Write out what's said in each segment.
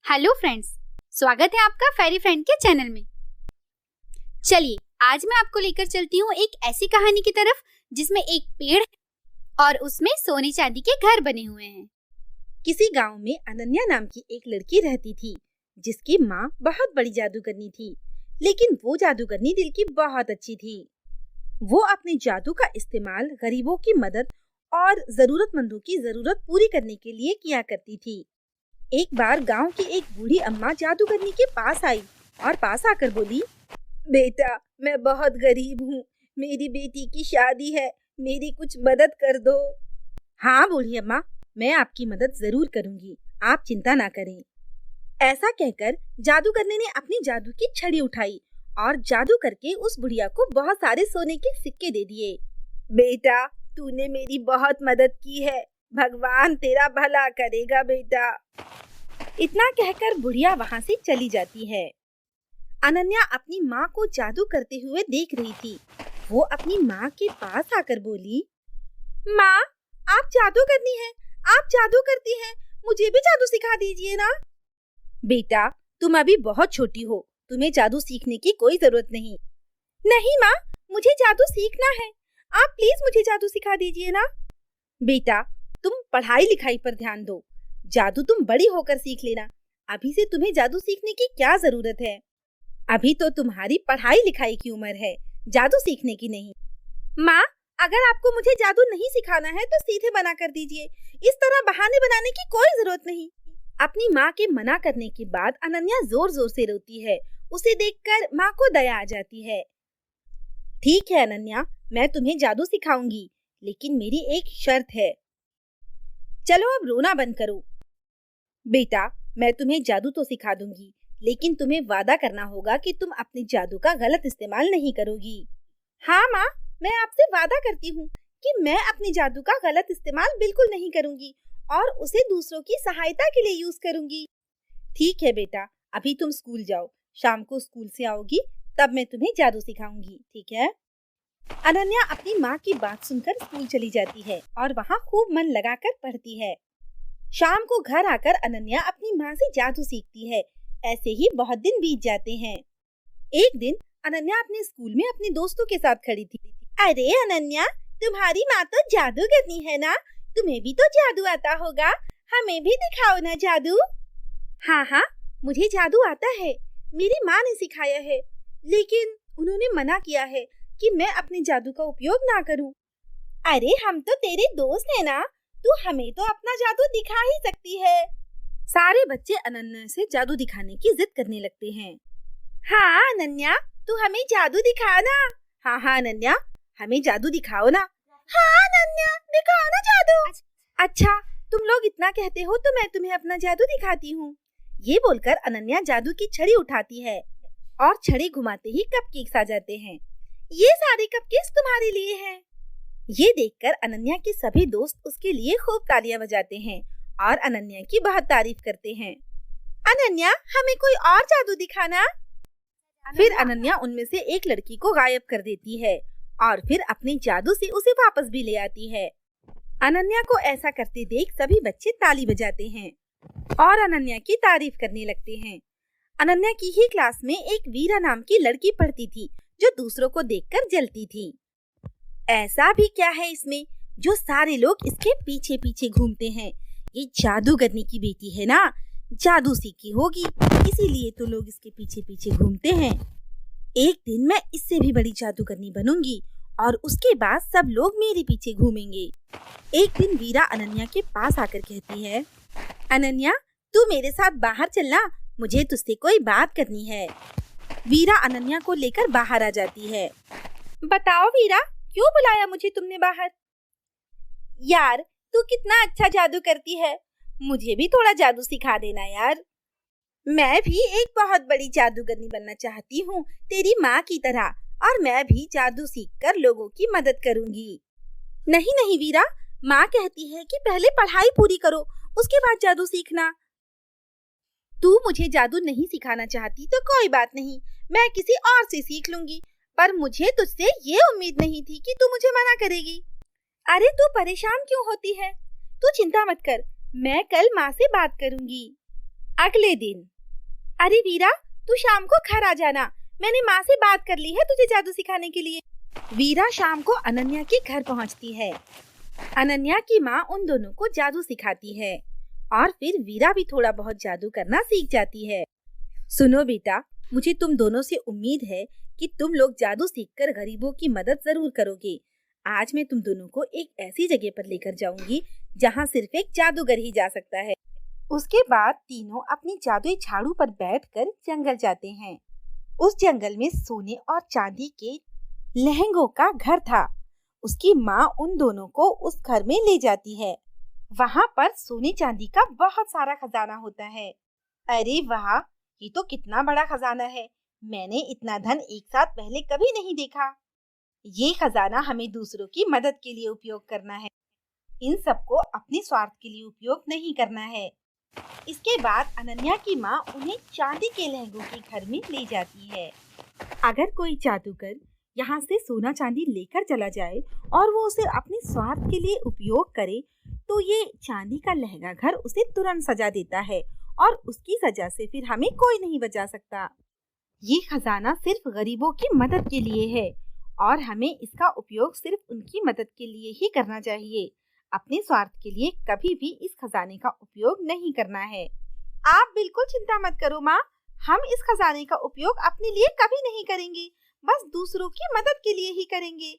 Hello friends, स्वागत है आपका फेरी फ्रेंड के चैनल में। चलिए आज मैं आपको लेकर चलती हूँ एक ऐसी कहानी की तरफ जिसमें एक पेड़ है और उसमें सोने चांदी के घर बने हुए हैं। किसी गांव में अनन्या नाम की एक लड़की रहती थी जिसकी माँ बहुत बड़ी जादूगरनी थी, लेकिन वो जादूगरनी दिल की बहुत अच्छी थी। वो अपने जादू का इस्तेमाल गरीबों की मदद और जरूरतमंदों की जरूरत पूरी करने के लिए किया करती थी। एक बार गांव की एक बूढ़ी अम्मा जादूगरनी के पास आई और पास आकर बोली, बेटा मैं बहुत गरीब हूँ, मेरी बेटी की शादी है, मेरी कुछ मदद कर दो। हाँ बूढ़ी अम्मा, मैं आपकी मदद जरूर करूँगी, आप चिंता ना करें। ऐसा कहकर जादूगरनी ने अपनी जादू की छड़ी उठाई और जादू करके उस बुढ़िया को बहुत सारे सोने के सिक्के दे दिए। बेटा तूने मेरी बहुत मदद की है, भगवान तेरा भला करेगा बेटा। इतना कहकर बुढ़िया वहाँ से चली जाती है। अनन्या अपनी माँ को जादू करते हुए देख रही थी। वो अपनी माँ के पास आकर बोली, माँ आप जादू करनी है, आप जादू करती हैं, मुझे भी जादू सिखा दीजिए ना। बेटा तुम अभी बहुत छोटी हो, तुम्हें जादू सीखने की कोई जरूरत नहीं। नहीं माँ, मुझे जादू सीखना है, आप प्लीज मुझे जादू सिखा दीजिए ना। बेटा तुम पढ़ाई लिखाई पर ध्यान दो, जादू तुम बड़ी होकर सीख लेना, अभी से तुम्हें जादू सीखने की क्या जरूरत है। अभी तो तुम्हारी पढ़ाई लिखाई की उम्र है, जादू सीखने की नहीं। माँ अगर आपको मुझे जादू नहीं सिखाना है तो सीधे मना कर दीजिए, इस तरह बहाने बनाने की कोई जरूरत नहीं। अपनी माँ के मना करने के बाद अनन्या जोर जोर से रोती है। उसे देखकर माँ को दया आ जाती है। ठीक है अनन्या, मैं तुम्हें जादू सिखाऊंगी, लेकिन मेरी एक शर्त है। चलो अब रोना बंद करो। बेटा मैं तुम्हें जादू तो सिखा दूंगी, लेकिन तुम्हें वादा करना होगा कि तुम अपने जादू का गलत इस्तेमाल नहीं करोगी। हाँ माँ, मैं आपसे वादा करती हूँ कि मैं अपने जादू का गलत इस्तेमाल बिल्कुल नहीं करूंगी और उसे दूसरों की सहायता के लिए यूज करूंगी। ठीक है बेटा, अभी तुम स्कूल जाओ, शाम को स्कूल से आओगी तब मैं तुम्हें जादू सिखाऊंगी, ठीक है। अनन्या अपनी माँ की बात सुनकर स्कूल चली जाती है और वहाँ खूब मन लगाकर पढ़ती है। शाम को घर आकर अनन्या अपनी माँ से जादू सीखती है। ऐसे ही बहुत दिन बीत जाते हैं। एक दिन अनन्या अपने स्कूल में अपने दोस्तों के साथ खड़ी थी। अरे अनन्या, तुम्हारी माँ तो जादूगरनी है ना, तुम्हें भी तो जादू आता होगा, हमें भी दिखाओ ना जादू। हाँ हाँ, मुझे जादू आता है, मेरी माँ ने सिखाया है, लेकिन उन्होंने मना किया है कि मैं अपने जादू का उपयोग ना करूं। अरे हम तो तेरे दोस्त हैं ना, तू हमें तो अपना जादू दिखा ही सकती है। सारे बच्चे अनन्या से जादू दिखाने की जिद करने लगते हैं। हाँ अनन्या, तू हमें जादू दिखा ना। हाँ हाँ अनन्या, हमें जादू दिखाओ ना। हाँ अनन्या, दिखाओ ना जादू। अच्छा तुम लोग इतना कहते हो तो मैं तुम्हें अपना जादू दिखाती हूँ। ये बोलकर अनन्या जादू की छड़ी उठाती है और छड़ी घुमाते ही कपकेक्स आ जाते हैं। ये सारे कपकेक्स तुम्हारे लिए हैं। ये देखकर अनन्या के सभी दोस्त उसके लिए खूब तालियां बजाते हैं और अनन्या की बहुत तारीफ करते हैं। अनन्या हमें कोई और जादू दिखाना। फिर अनन्या उनमें से एक लड़की को गायब कर देती है और फिर अपने जादू से उसे वापस भी ले आती है। अनन्या को ऐसा करते देख सभी बच्चे ताली बजाते हैं और अनन्या की तारीफ करने लगते हैं। अनन्या की ही क्लास में एक वीरा नाम की लड़की पढ़ती थी जो दूसरों को देखकर जलती थी। ऐसा भी क्या है इसमें जो सारे लोग इसके पीछे पीछे घूमते हैं। ये जादूगरनी की बेटी है ना, जादू सीखी होगी, इसीलिए तो लोग इसके पीछे पीछे घूमते हैं। एक दिन मैं इससे भी बड़ी जादूगरनी बनूंगी और उसके बाद सब लोग मेरे पीछे घूमेंगे। एक दिन वीरा अनन्या के पास आकर कहती है, अनन्या तू मेरे साथ बाहर चलना, मुझे तुझसे कोई बात करनी है। वीरा अनन्या को लेकर बाहर आ जाती है। बताओ वीरा, क्यों बुलाया मुझे तुमने बाहर? यार तू कितना अच्छा जादू करती है, मुझे भी थोड़ा जादू सिखा देना यार। मैं भी एक बहुत बड़ी जादूगरनी बनना चाहती हूँ तेरी माँ की तरह, और मैं भी जादू सीखकर लोगों की मदद करूँगी। नहीं नहीं वीरा, माँ कहती है कि पहले पढ़ाई पूरी करो, उसके बाद जादू सीखना। तू मुझे जादू नहीं सिखाना चाहती तो कोई बात नहीं, मैं किसी और से सीख लूंगी, पर मुझे तुझसे ये उम्मीद नहीं थी कि तू मुझे मना करेगी। अरे तू परेशान क्यों होती है, तू चिंता मत कर, मैं कल माँ से बात करूंगी। अगले दिन। अरे वीरा, तू शाम को घर आ जाना, मैंने माँ से बात कर ली है तुझे जादू सिखाने के लिए। वीरा शाम को अनन्या के घर पहुँचती है। अनन्या की माँ उन दोनों को जादू सिखाती है और फिर वीरा भी थोड़ा बहुत जादू करना सीख जाती है। सुनो बेटा, मुझे तुम दोनों से उम्मीद है कि तुम लोग जादू सीखकर गरीबों की मदद जरूर करोगे। आज मैं तुम दोनों को एक ऐसी जगह पर लेकर जाऊंगी जहाँ सिर्फ एक जादूगर ही जा सकता है। उसके बाद तीनों अपनी जादुई झाड़ू पर बैठकर जंगल जाते हैं। उस जंगल में सोने और चांदी के लहंगों का घर था। उसकी माँ उन दोनों को उस घर में ले जाती है। वहाँ पर सोने चांदी का बहुत सारा खजाना होता है। अरे वाह, ये तो कितना बड़ा खजाना है। मैंने इतना धन एक साथ पहले कभी नहीं देखा। ये खजाना हमें दूसरों की मदद के लिए उपयोग करना है। इन सबको अपने स्वार्थ के लिए उपयोग नहीं करना है। इसके बाद अनन्या की माँ उन्हें चांदी के लहंगों के घर में ले जाती है। अगर कोई जादूगर यहाँ से सोना चांदी लेकर चला जाए और वो उसे अपने स्वार्थ के लिए उपयोग करे, तो ये चांदी का लहंगा घर उसे तुरंत सजा देता है और उसकी सजा से फिर हमें कोई नहीं बचा सकता। ये खजाना सिर्फ गरीबों की मदद के लिए है और हमें इसका उपयोग सिर्फ उनकी मदद के लिए ही करना चाहिए। अपने स्वार्थ के लिए कभी भी इस खजाने का उपयोग नहीं करना है। आप बिल्कुल चिंता मत करो माँ, हम इस खजाने का उपयोग अपने लिए कभी नहीं करेंगे, बस दूसरों की मदद के लिए ही करेंगे।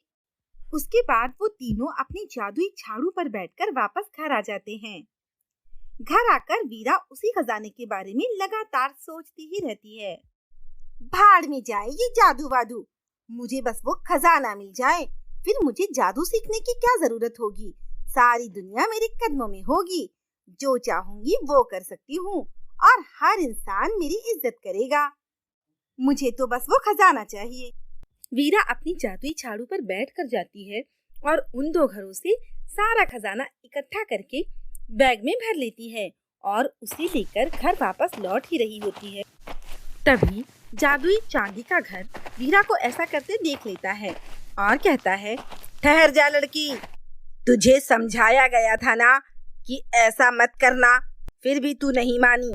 उसके बाद वो तीनों अपनी जादुई झाड़ू पर बैठकर वापस घर आ जाते हैं। घर आकर वीरा उसी खजाने के बारे में लगातार सोचती ही रहती है। भाड़ में जाए ये जादू वादू, मुझे बस वो खजाना मिल जाए, फिर मुझे जादू सीखने की क्या जरूरत होगी। सारी दुनिया मेरे कदमों में होगी, जो चाहूंगी वो कर सकती हूँ और हर इंसान मेरी इज्जत करेगा। मुझे तो बस वो खजाना चाहिए। वीरा अपनी जादुई झाड़ू पर बैठकर जाती है और उन दो घरों से सारा खजाना इकट्ठा करके बैग में भर लेती है और उसे लेकर घर वापस लौट ही रही होती है। तभी जादुई चांदी का घर वीरा को ऐसा करते देख लेता है और कहता है, ठहर जा लड़की, तुझे समझाया गया था ना कि ऐसा मत करना, फिर भी तू नहीं मानी।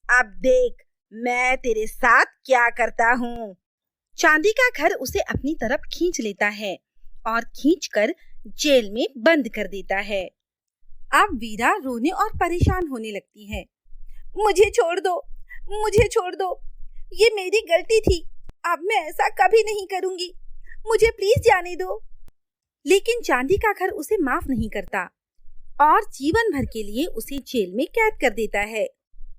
अब देख मैं तेरे साथ क्या करता हूँ। चांदी का घर उसे अपनी तरफ खींच लेता है और खींचकर जेल में बंद कर देता है। अब वीरा रोने और परेशान होने लगती है। मुझे छोड़ दो, मुझे छोड़ दो, ये मेरी गलती थी, अब मैं ऐसा कभी नहीं करूंगी, मुझे प्लीज जाने दो। लेकिन चांदी का घर उसे माफ नहीं करता और जीवन भर के लिए उसे जेल में कैद कर देता है।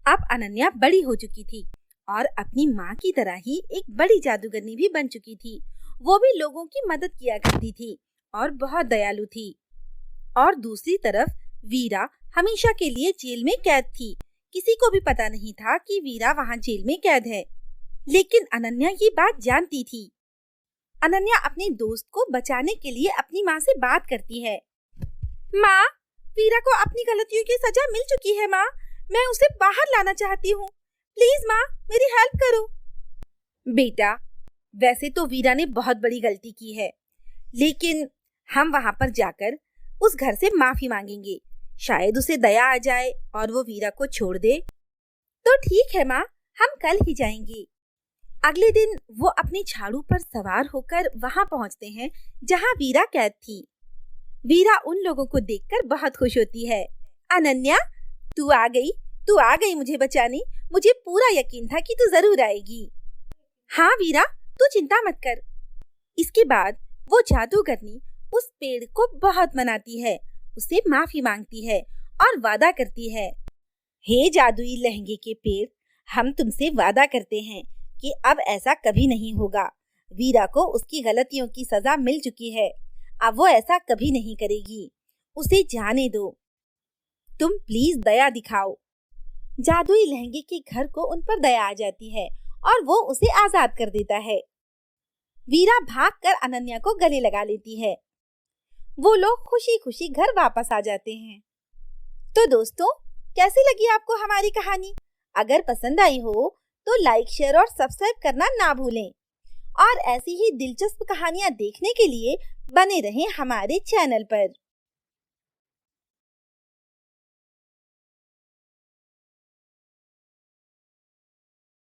अब अनन्या बड़ी हो चुकी थी और अपनी माँ की तरह ही एक बड़ी जादूगरनी भी बन चुकी थी। वो भी लोगों की मदद किया करती थी और बहुत दयालु थी। और दूसरी तरफ वीरा हमेशा के लिए जेल में कैद थी। किसी को भी पता नहीं था कि वीरा वहाँ जेल में कैद है, लेकिन अनन्या ये बात जानती थी। अनन्या अपने दोस्त को बचाने के लिए अपनी माँ से बात करती है। माँ, वीरा को अपनी गलतियों की सजा मिल चुकी है माँ, मैं उसे बाहर लाना चाहती हूँ, प्लीज माँ मेरी हेल्प करो। बेटा, वैसे तो वीरा ने बहुत बड़ी गलती की है, लेकिन हम वहाँ पर जाकर उस घर से माफी मांगेंगे, शायद उसे दया आ जाए और वो वीरा को छोड़ दे। तो ठीक है माँ, हम कल ही जाएंगे। अगले दिन वो अपनी झाड़ू पर सवार होकर वहाँ पहुँचते हैं जहाँ वीरा कैद थी। वीरा उन लोगों को देखकर बहुत खुश होती है। अनन्या, तू आ गई मुझे बचाने, मुझे पूरा यकीन था कि तू जरूर आएगी। हाँ वीरा, तू चिंता मत कर। इसके बाद वो जादूगरनी उस पेड़ को बहुत मनाती है, उसे माफी मांगती है और वादा करती है, हे जादुई लहंगे के पेड़, हम तुमसे वादा करते हैं कि अब ऐसा कभी नहीं होगा। वीरा को उसकी गलतियों की सजा मिल चुकी है, अब वो ऐसा कभी नहीं करेगी, उसे जाने दो, तुम प्लीज दया दिखाओ। जादुई लहंगे के घर को उन पर दया आ जाती है और वो उसे आजाद कर देता है। वीरा भागकर अनन्या को गले लगा लेती है। वो लोग खुशी खुशी घर वापस आ जाते हैं। तो दोस्तों, कैसी लगी आपको हमारी कहानी? अगर पसंद आई हो तो लाइक, शेयर और सब्सक्राइब करना ना भूलें और ऐसी ही दिलचस्प कहानियाँ देखने के लिए बने रहें हमारे चैनल पर।